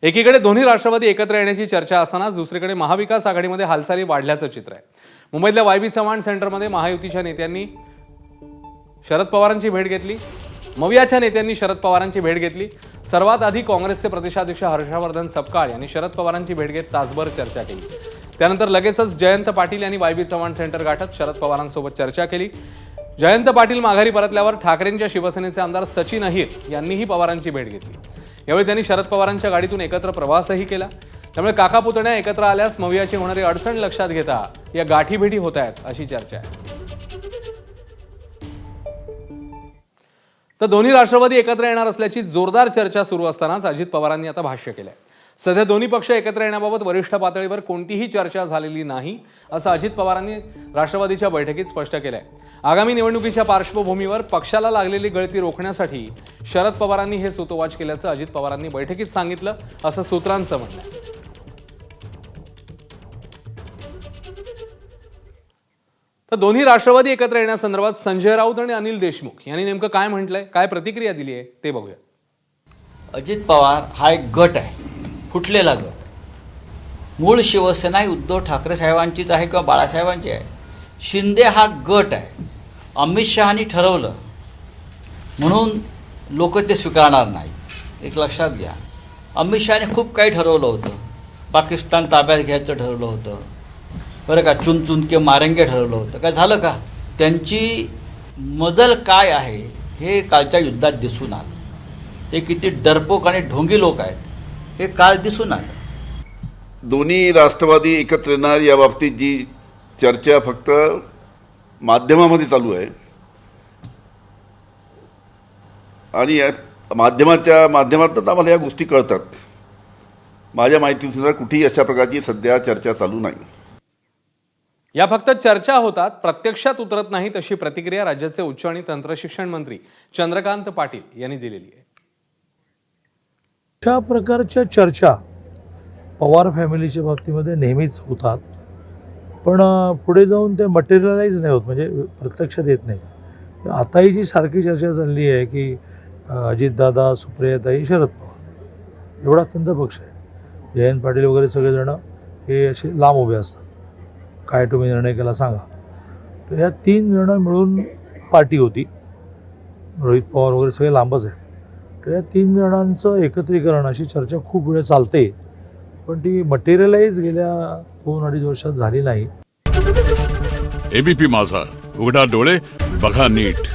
एकीकडे दोन्ही राष्ट्रवादी एकत्र येण्याची चर्चा असतानाच दुसरीकडे महाविकास आघाडीमध्ये हालचाली वाढल्याचं चित्र आहे। मुंबईतल्या वायबी चव्हाण सेंटरमध्ये महायुतीच्या नेत्यांनी शरद पवारांची भेट घेतली। मवियाच्या नेत्यांनी शरद पवारांची भेट घेतली। सर्वात आधी काँग्रेसचे प्रदेशाध्यक्ष हर्षवर्धन सपकाळ यांनी शरद पवारांची भेट घेत तासभर चर्चा केली। त्यानंतर लगेचच जयंत पाटील यांनी वायबी चव्हाण सेंटर गाठत शरद पवारांसोबत चर्चा केली। जयंत पाटील माघारी परतल्यावर ठाकरेंच्या शिवसेनेचे आमदार सचिन अहिर यांनीही पवारांची भेट घेतली। यावेळी त्यांनी शरद पवारांच्या गाडीतून एकत्र प्रवासही केला। त्यामुळे काका पुतण्या एकत्र आल्यास मवियाची होणारी अडचण लक्षात घेता या गाठीभेटी होत आहेत अशी चर्चा आहे। तर दोन्ही राष्ट्रवादी एकत्र येणार असल्याची जोरदार चर्चा सुरू असतानाच अजित पवारांनी आता भाष्य केलंय। सध्या दोन्ही पक्ष एकत्र येण्याबाबत वरिष्ठ पातळीवर कोणतीही चर्चा झालेली नाही असं अजित पवारांनी राष्ट्रवादीच्या बैठकीत स्पष्ट केलंय। आगामी निवडणुकीच्या पार्श्वभूमीवर पक्षाला लागलेली गळती रोखण्यासाठी शरद पवारांनी हे सूतोवाच केल्याचं अजित पवारांनी बैठकीत सांगितलं असं सूत्रांचं म्हणणं आहे। तर दोन्ही राष्ट्रवादी एकत्र येण्यासंदर्भात संजय राऊत आणि अनिल देशमुख यांनी नेमकं काय म्हटलंय, काय प्रतिक्रिया दिली आहे ते बघूया। अजित पवार हा एक गट आहे, फुटलेला गट। मूळ शिवसेना ही उद्धव ठाकरे साहेबांचीच आहे किंवा बाळासाहेबांची आहे। शिंदे हा गट आहे। अमित शहानी ठरवलं म्हणून लोक ते स्वीकारणार नाही, एक लक्षात घ्या। अमित शहाने खूप काही ठरवलं होतं। पाकिस्तान ताब्यात घ्यायचं ठरवलं होतं, बरं का, चुन चुन के मारेंगे ठरवलं होतं। काय झालं का? त्यांची मजल काय आहे हे कालच्या युद्धात दिसून आलं। हे किती डरपोक आणि ढोंगी लोक आहेत हे काल दिसून आलं। दोन्ही राष्ट्रवादी एकत्र येणार या बाबतीत जी चर्चा फक्त माध्यमामध्ये चालू आहे आणि या माध्यमातून आम्हाला या गोष्टी कळतात। माझ्या माहितीनुसार कुठेही अशा प्रकारची सध्या चर्चा चालू नाही। या फक्त चर्चा होतात, प्रत्यक्षात उतरत नाहीत अशी प्रतिक्रिया राज्याचे उच्च आणि तंत्रशिक्षण मंत्री चंद्रकांत पाटील यांनी दिलेली आहे। अशा प्रकारच्या चर्चा पवार फॅमिलीच्या बाबतीमध्ये नेहमीच होतात, पण पुढे जाऊन ते मटेरियलाइज नाही होत, म्हणजे प्रत्यक्षात येत नाही। आताही जी सारखी चर्चा चालली आहे की अजितदादा, सुप्रियाताई, शरद पवार एवढाच त्यांचा पक्ष आहे। जयंत पाटील वगैरे सगळेजण हे असे लांब उभे असतात, काय तुम्ही निर्णय केला सांगा। तर ह्या तीन जणं मिळून पार्टी होती, रोहित पवार वगैरे सगळे लांबच आहेत। तर या तीन जणांचं एकत्रीकरण अशी चर्चा खूप वेळ चालते, पण ती मटेरियलाइज गेल्या 2-2.5 वर्षात झाली नाही। एबीपी माझा, उघडा डोळे बघा नीट।